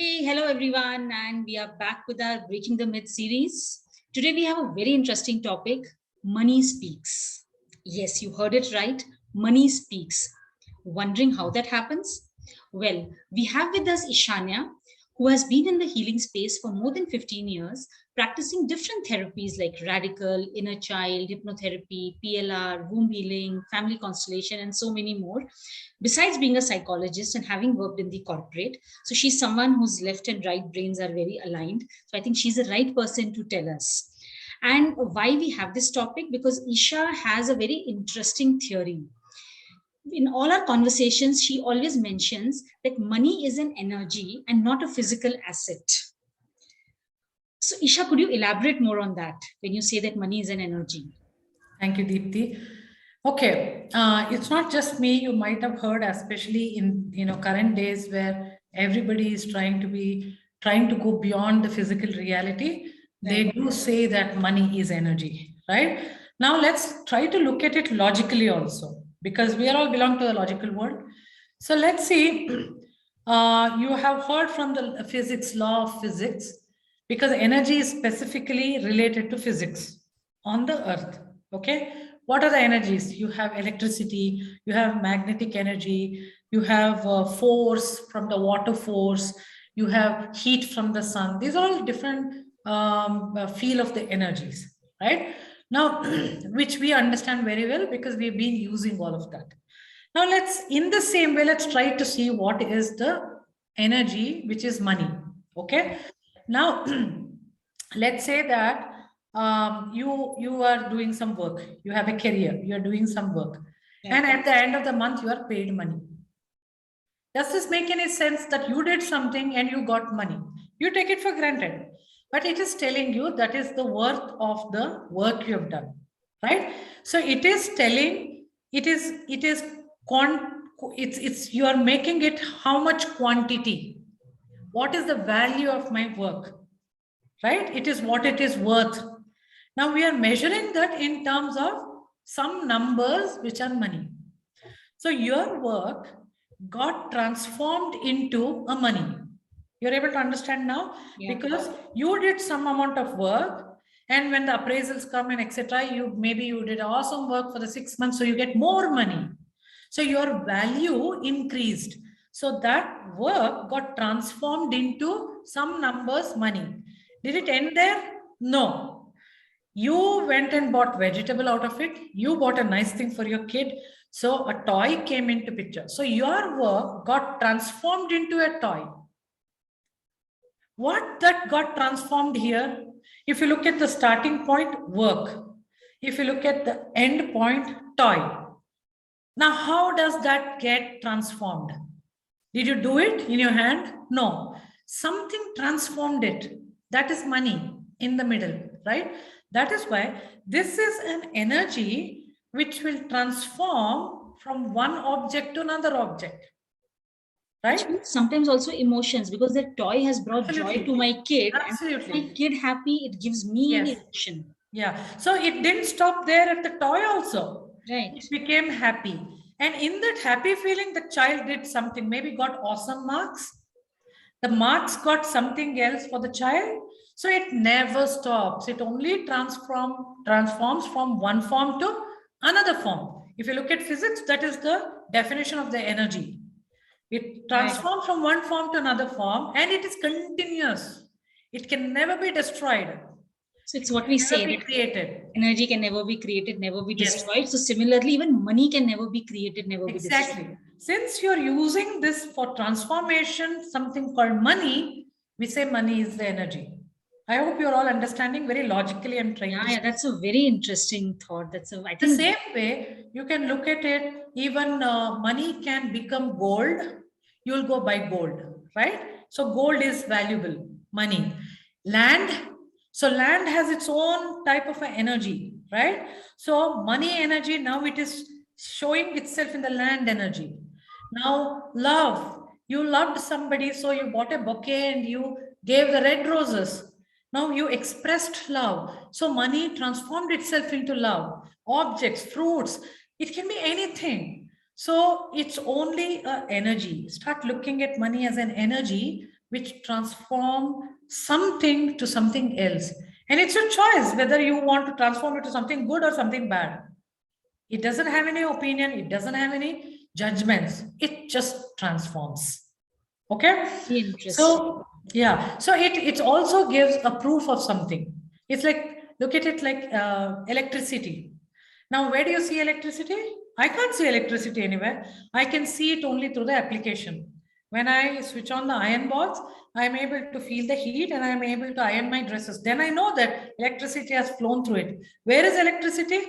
Hey, hello everyone, and we are back with our Breaking the Myth series. Today we have a very interesting topic: money speaks. Yes, you heard it right. Money speaks. Wondering how that happens? Well, we have with us Ishanya, who has been in the healing space for more than 15 years, practicing different therapies like radical, inner child, hypnotherapy, PLR, womb healing, family constellation, and so many more. Besides being a psychologist and having worked in the corporate, so she's someone whose left and right brains are very aligned. So I think she's the right person to tell us. And why we have this topic? Because Isha has a very interesting theory. In all our conversations, she always mentions that money is an energy and not a physical asset. So, Isha, could you elaborate more on that when you say that money is an energy? Thank you, Deepti. Okay, it's not just me. You might have heard, especially in current days where everybody is trying to go beyond the physical reality. They Right. do say that money is energy, right? Now let's try to look at it logically also, because we are all belong to the logical world. So let's see. You have heard from the physics law of physics, because energy is specifically related to physics on the earth. Okay, what are the energies? You have electricity, you have magnetic energy, you have force from the water force, you have heat from the sun. These are all different feel of the energies, right? Now which we understand very well because we've been using all of that. Now let's, in the same way, let's try to see what is the energy, which is money. Okay, now let's say that you are doing some work, you have a career, you are doing some work, and at the end of the month you are paid money. Does this make any sense that you did something and you got money? You take it for granted, but it is telling you that is the worth of the work you have done, right? So it is telling, it is it's you are making it how much quantity, what is the value of my work, right? It is what it is worth. Now we are measuring that in terms of some numbers which are money. So your work got transformed into a money. You're able to understand now? Yeah. Because you did some amount of work, and when the appraisals come and etc., you did awesome work for the 6 months, so you get more money. So your value increased. So that work got transformed into some numbers money. Did it end there? No. You went and bought vegetable out of it. You bought a nice thing for your kid. So a toy came into picture. So your work got transformed into a toy. What that got transformed here? If you look at the starting point, work. If you look at the end point, toy. Now, how does that get transformed? Did you do it in your hand? No. Something transformed it. That is money in the middle, right? That is why this is an energy which will transform from one object to another object, Which right? means sometimes also emotions, because that toy has brought joy to Absolutely. my kid, and my Absolutely. kid happy, it gives me an Yes. emotion. Yeah. So it didn't stop there at the toy also. Right. It became happy. And in that happy feeling, the child did something, maybe got awesome marks. The marks got something else for the child. So it never stops. It only transforms from one form to another form. If you look at physics, that is the definition of the energy. It Right. transforms from one form to another form, and it is continuous. It can never be destroyed. So it's It what can we never say be that created. energy can never be created, never be Yes, destroyed. So similarly, even money can never be created, never be destroyed. exactly. Since you're using this for transformation, something called money, we say money is the energy. I hope you're all understanding very logically. I'm trying to Yeah, say. yeah, that's a very interesting thought. I The think, same way, you can look at it, even money can become gold. You'll go buy gold, right? So gold is valuable, money. Land, so land has its own type of a energy, right? So money energy, now it is showing itself in the land energy. Now, love, you loved somebody, so you bought a bouquet and you gave the red roses. Now you expressed love. So money transformed itself into love. Objects, fruits, it can be anything. So it's only a energy. Start looking at money as an energy which transform something to something else. And it's your choice whether you want to transform it to something good or something bad. It doesn't have any opinion, it doesn't have any judgments, it just transforms. Okay? Interesting. So, yeah, so it also gives a proof of something. It's like, look at it like electricity. Now, where do you see electricity? I can't see electricity anywhere. I can see it only through the application. When I switch on the iron box, I'm able to feel the heat and I'm able to iron my dresses. Then I know that electricity has flown through it. Where is electricity?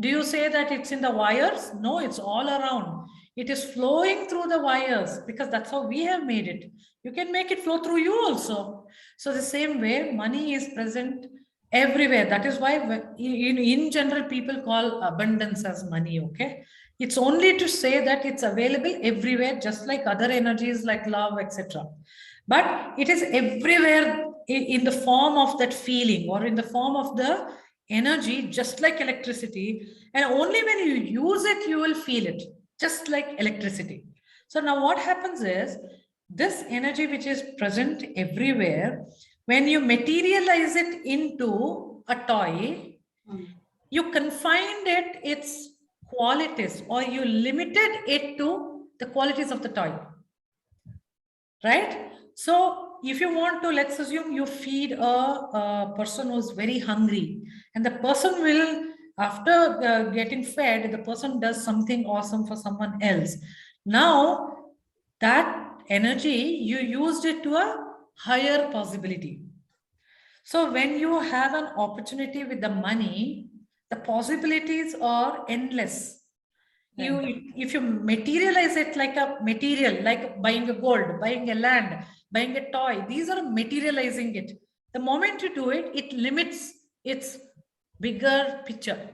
Do you say that it's in the wires? No, it's all around. It is flowing through the wires because that's how we have made it. You can make it flow through you also. So the same way, money is present everywhere. That is why in general, people call abundance as money, okay? It's only to say that it's available everywhere, just like other energies like love, etc. But it is everywhere in the form of that feeling or in the form of the energy, just like electricity. And only when you use it, you will feel it, just like electricity. So now what happens is, this energy which is present everywhere, when you materialize it into a toy, you confined its qualities, or you limited it to the qualities of the toy, right? So if you want to, let's assume you feed a person who's very hungry, and the person will, after getting fed, the person does something awesome for someone else. Now that energy, you used it to a higher possibility. So when you have an opportunity with the money, the possibilities are endless. You, if you materialize it like a material, like buying a gold, buying a land, buying a toy, these are materializing it. The moment you do it, it limits its bigger picture.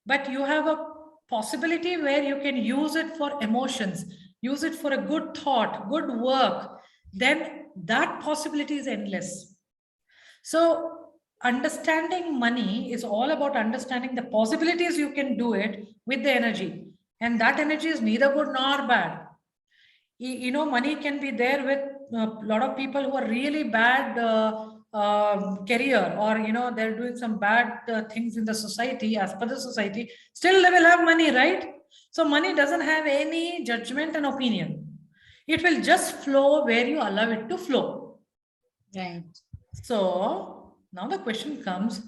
But you have a possibility where you can use it for emotions, use it for a good thought, good work, then that possibility is endless. So understanding money is all about understanding the possibilities you can do it with the energy. And that energy is neither good nor bad. You know, money can be there with a lot of people who are really bad career, or, you know, they're doing some bad things in the society, as per the society, still they will have money, right? So money doesn't have any judgment and opinion. It will just flow where you allow it to flow. Right. So now the question comes,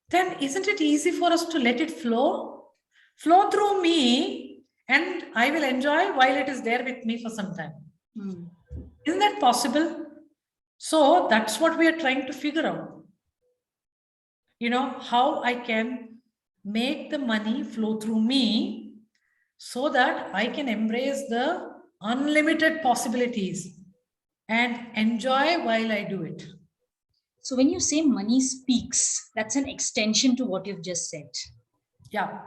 then isn't it easy for us to let it flow? Flow through me, and I will enjoy while it is there with me for some time. Isn't that possible? So that's what we are trying to figure out. You know, how I can make the money flow through me so that I can embrace the unlimited possibilities and enjoy while I do it. So when you say money speaks, that's an extension to what you've just said. Yeah.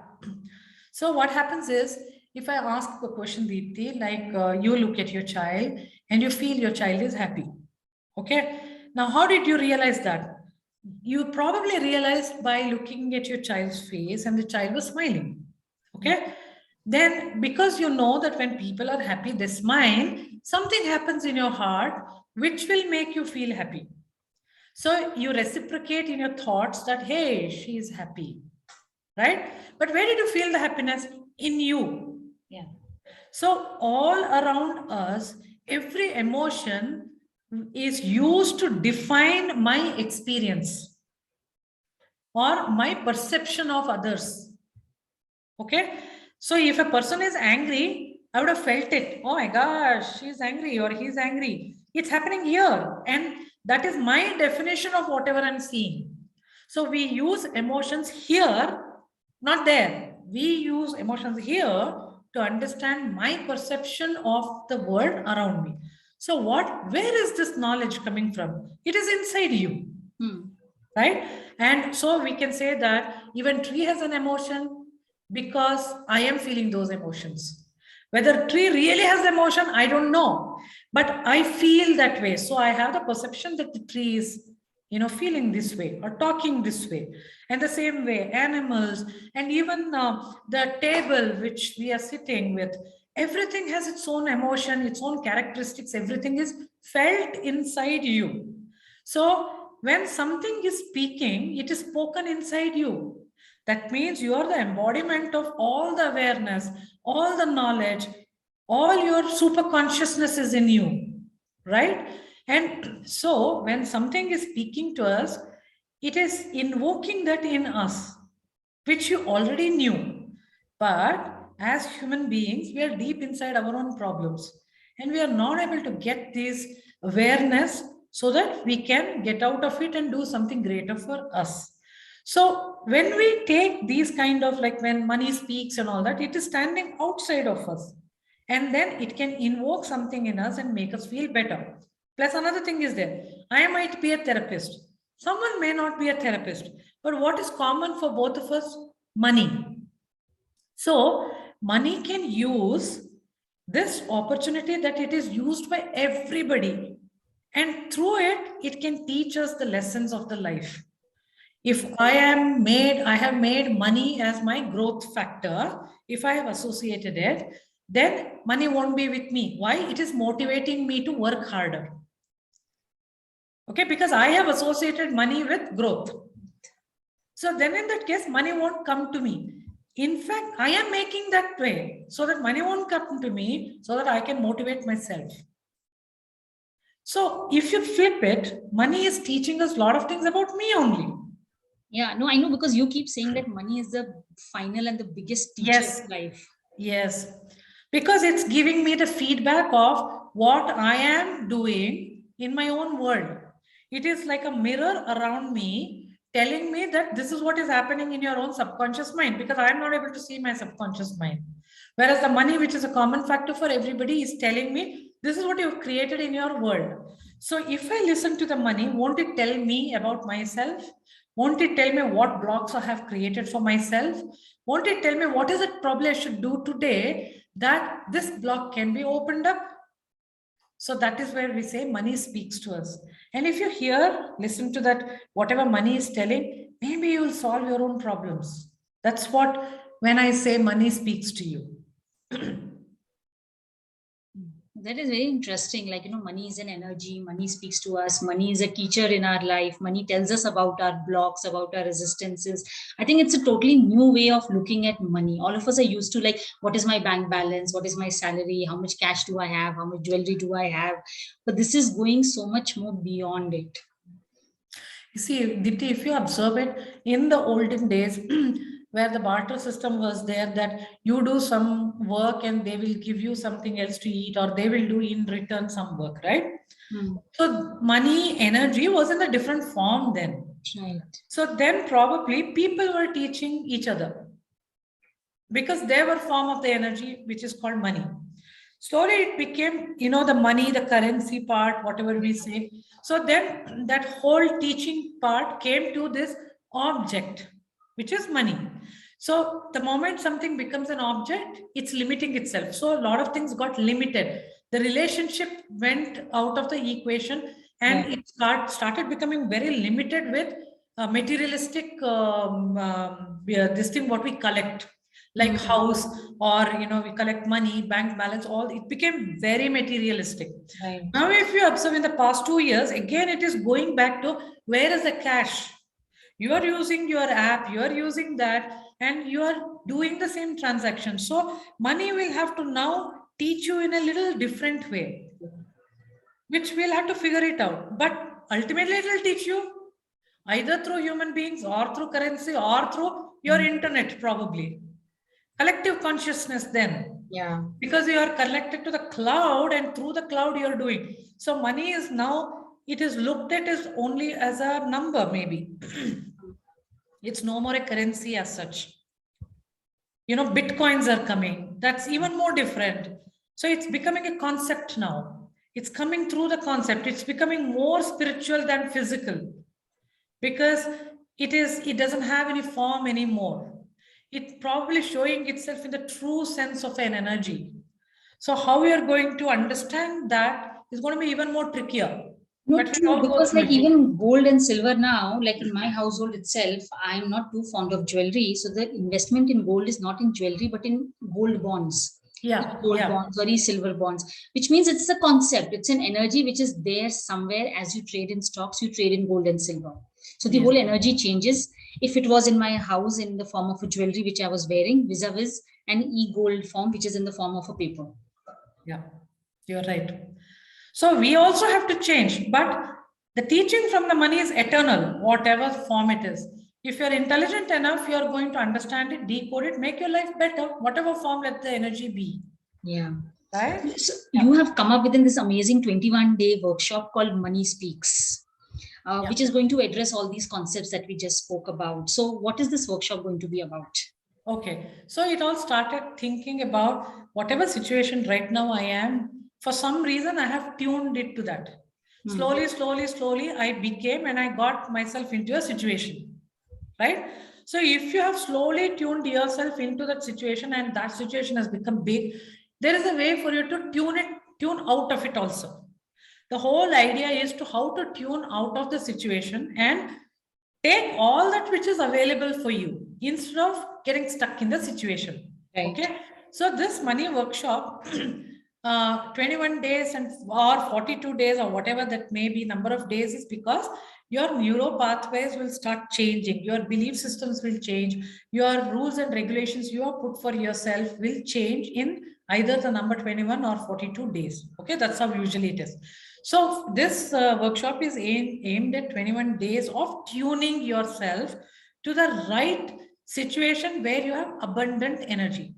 So what happens is, if I ask a question, Deepti, like you look at your child and you feel your child is happy. Okay. Now, how did you realize that? You probably realized by looking at your child's face and the child was smiling. Okay. Then, because you know that when people are happy, they smile, something happens in your heart which will make you feel happy. So you reciprocate in your thoughts that, hey, she is happy, right? But where did you feel the happiness? In you. Yeah. So all around us, every emotion is used to define my experience or my perception of others. Okay. So if a person is angry, I would have felt it. Oh my gosh, she's angry or he's angry. It's happening here. And that is my definition of whatever I'm seeing. So we use emotions here, not there. We use emotions here to understand my perception of the world around me. So where is this knowledge coming from? It is inside you. Right? And so we can say that even tree has an emotion because I am feeling those emotions. Whether tree really has emotion, I don't know, but I feel that way. So I have the perception that the tree is, you know, feeling this way or talking this way. And the same way, animals and even the table which we are sitting with, everything has its own emotion, its own characteristics. Everything is felt inside you. So when something is speaking, it is spoken inside you. That means you are the embodiment of all the awareness, all the knowledge, all your super consciousness is in you, right? And so when something is speaking to us, it is invoking that in us, which you already knew. But as human beings, we are deep inside our own problems and we are not able to get this awareness so that we can get out of it and do something greater for us. So when we take these kind of, like when money speaks and all that, it is standing outside of us. And then it can invoke something in us and make us feel better. Plus another thing is there. I might be a therapist. Someone may not be a therapist. But what is common for both of us? Money. So money can use this opportunity that it is used by everybody. And through it, it can teach us the lessons of the life. If I have made money as my growth factor, if I have associated it, then money won't be with me. Why? It is motivating me to work harder. Okay, because I have associated money with growth. So then in that case, money won't come to me. In fact, I am making that way so that money won't come to me, so that I can motivate myself. So if you flip it, money is teaching us a lot of things about me only. Yeah, no, I know, because you keep saying that money is the final and the biggest teacher of life. Yes, because it's giving me the feedback of what I am doing in my own world. It is like a mirror around me telling me that this is what is happening in your own subconscious mind, because I am not able to see my subconscious mind. Whereas the money, which is a common factor for everybody, is telling me this is what you've created in your world. So if I listen to the money, won't it tell me about myself? Won't it tell me what blocks I have created for myself? Won't it tell me what is it probably I should do today that this block can be opened up? So that is where we say money speaks to us. And if you listen to that, whatever money is telling, maybe you will solve your own problems. That's what, when I say money speaks to you. That is very interesting. Like, money is an energy, money speaks to us, money is a teacher in our life, money tells us about our blocks, about our resistances. I think it's a totally new way of looking at money. All of us are used to, like, what is my bank balance? What is my salary? How much cash do I have? How much jewelry do I have? But this is going so much more beyond it. You see, Deepti, if you observe it, in the olden days, where the barter system was there, that you do some work and they will give you something else to eat, or they will do in return some work, right? So money, energy was in a different form then. Right. So then probably people were teaching each other, because they were form of the energy, which is called money. Slowly it became, the money, the currency part, whatever we say. So then that whole teaching part came to this object, which is money. So the moment something becomes an object, it's limiting itself. So a lot of things got limited. The relationship went out of the equation, and it started becoming very limited with materialistic, this thing what we collect, like house, or we collect money, bank balance, all. It became very materialistic. Right. Now if you observe in the past 2 years, again it is going back to, where is the cash? You are using your app, you are using that, and you are doing the same transaction. So money will have to now teach you in a little different way, which we'll have to figure it out. But ultimately it will teach you either through human beings, or through currency, or through your internet, probably. Collective consciousness then. Yeah. Because you are connected to the cloud, and through the cloud you are doing. So money is now, it is looked at as only as a number, maybe. It's no more a currency as such. Bitcoins are coming. That's even more different. So it's becoming a concept now. It's coming through the concept. It's becoming more spiritual than physical, because it doesn't have any form anymore. It's probably showing itself in the true sense of an energy. So how we are going to understand that is going to be even more trickier. But true, because like even gold and silver now, like in my household itself, I'm not too fond of jewelry. So the investment in gold is not in jewelry, but in gold bonds. E-gold bonds or e-silver bonds, which means it's a concept. It's an energy which is there somewhere. As you trade in stocks, you trade in gold and silver. So the whole energy changes. If it was in my house in the form of a jewelry which I was wearing, vis-a-vis an e-gold form, which is in the form of a paper. Yeah, you're right. So we also have to change, but the teaching from the money is eternal, whatever form it is. If you're intelligent enough, you're going to understand it, decode it, make your life better, whatever form let the energy be. Yeah. Right? So you have come up with this amazing 21-day workshop called Money Speaks, which is going to address all these concepts that we just spoke about. So what is this workshop going to be about? Okay. So it all started thinking about whatever situation right now I am. For some reason, I have tuned it to that. Slowly, slowly, slowly, I became and I got myself into a situation. Right? So if you have slowly tuned yourself into that situation and that situation has become big, there is a way for you to tune out of it also. The whole idea is to how to tune out of the situation and take all that which is available for you instead of getting stuck in the situation. Right. Okay. So this money workshop, 21 days and or 42 days or whatever that may be number of days is because your neuro pathways will start changing, your belief systems will change, your rules and regulations you have put for yourself will change in either the number 21 or 42 days. Okay, that's how usually it is. So this workshop is aimed at 21 days of tuning yourself to the right situation where you have abundant energy.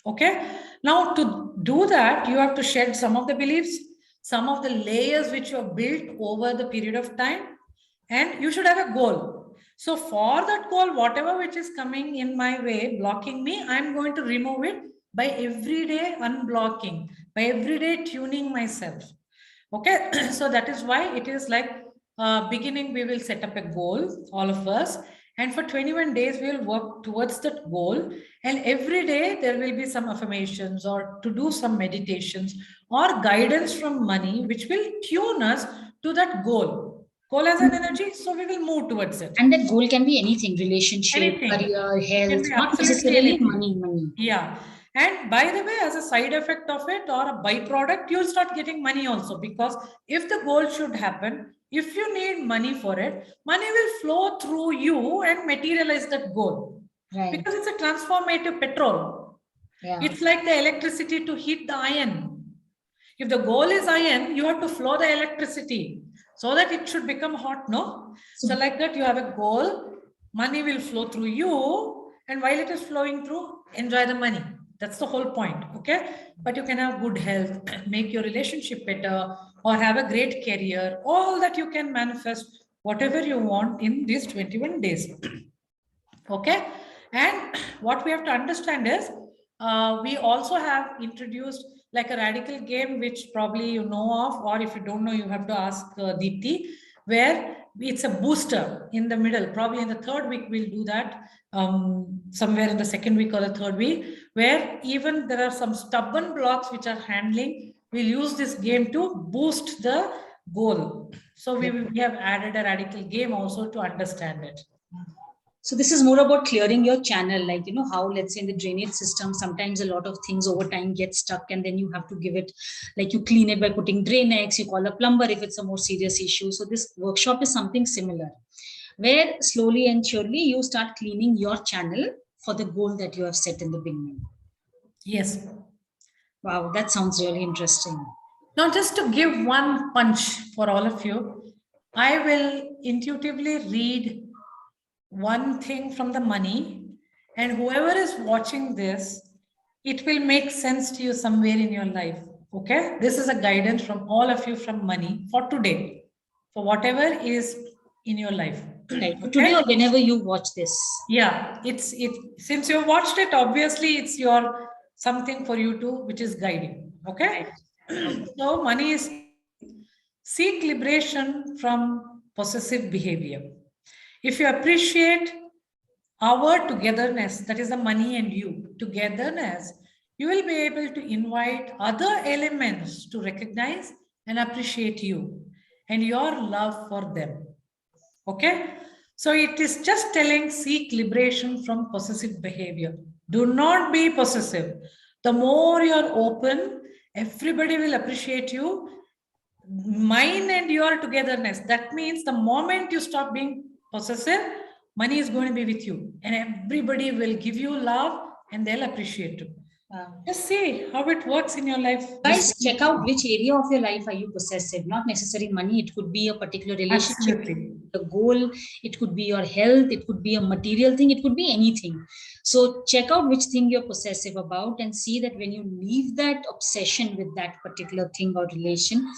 Okay. Now to do that, you have to shed some of the beliefs, some of the layers which you have built over the period of time, and you should have a goal. So for that goal, whatever which is coming in my way, blocking me, I'm going to remove it by everyday unblocking, by everyday tuning myself. Okay, so that is why it is like beginning, we will set up a goal, all of us. And for 21 days, we will work towards that goal. And every day, there will be some affirmations or to do some meditations or guidance from money, which will tune us to that goal. Goal as an energy, so we will move towards it. And that goal can be anything, relationship, anything. Career, health, not necessarily money. Yeah. And by the way, as a side effect of it or a byproduct, you'll start getting money also, because if the goal should happen, if you need money for it, money will flow through you and materialize that goal. Right. Because it's a transformative petrol. Yeah. It's like the electricity to heat the iron. If the goal is iron, you have to flow the electricity so that it should become hot, no? So like that, you have a goal, money will flow through you, and while it is flowing through, enjoy the money. That's the whole point, okay? But you can have good health, make your relationship better, or have a great career, all that you can manifest, whatever you want in these 21 days. Okay? And what we have to understand is, we also have introduced like a radical game, which probably you know of, or if you don't know, you have to ask Deepti, where it's a booster in the middle. Probably in the third week, we'll do that, somewhere in the second week or the third week, where even there are some stubborn blocks which are handling. We'll use this game to boost the goal. So we have added a radical game also to understand it. So this is more about clearing your channel, like, you know, how, let's say in the drainage system, sometimes a lot of things over time get stuck and then you have to give it, like you clean it by putting Drain-X, you call a plumber if it's a more serious issue. So this workshop is something similar, where slowly and surely you start cleaning your channel for the goal that you have set in the beginning. Yes. Wow, that sounds really interesting. Now, just to give one punch for all of you, I will intuitively read one thing from the money, and whoever is watching this, it will make sense to you somewhere in your life. Okay, this is a guidance from all of you from money for today, for whatever is in your life. Right. Okay? Today or whenever you watch this. Yeah, it's since you watched it, obviously it's your something for you to, which is guiding. Okay. Right. So money is, seek liberation from possessive behavior. If you appreciate our togetherness, that is the money and you, togetherness, you will be able to invite other elements to recognize and appreciate you and your love for them. Okay? So it is just telling, seek liberation from possessive behavior. Do not be possessive. The more you're open, everybody will appreciate you. Mine and your togetherness. That means the moment you stop being possessive, money is going to be with you, and everybody will give you love and they'll appreciate you. Just see how it works in your life. Guys, check out which area of your life are you possessive. Not necessarily money. It could be a particular relationship, Absolutely. a goal. It could be your health. It could be a material thing. It could be anything. So check out which thing you're possessive about and see that when you leave that obsession with that particular thing or relation,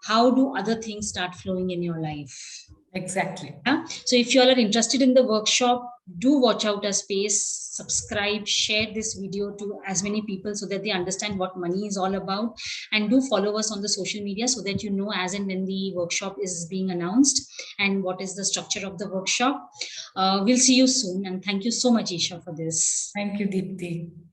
how do other things start flowing in your life? Exactly. Yeah? So if you all are interested in the workshop, do watch out our space, subscribe, share this video to as many people so that they understand what money is all about, and do follow us on the social media so that you know as and when the workshop is being announced and what is the structure of the workshop. We'll see you soon, and thank you so much, Isha, for this. Thank you, Deepti.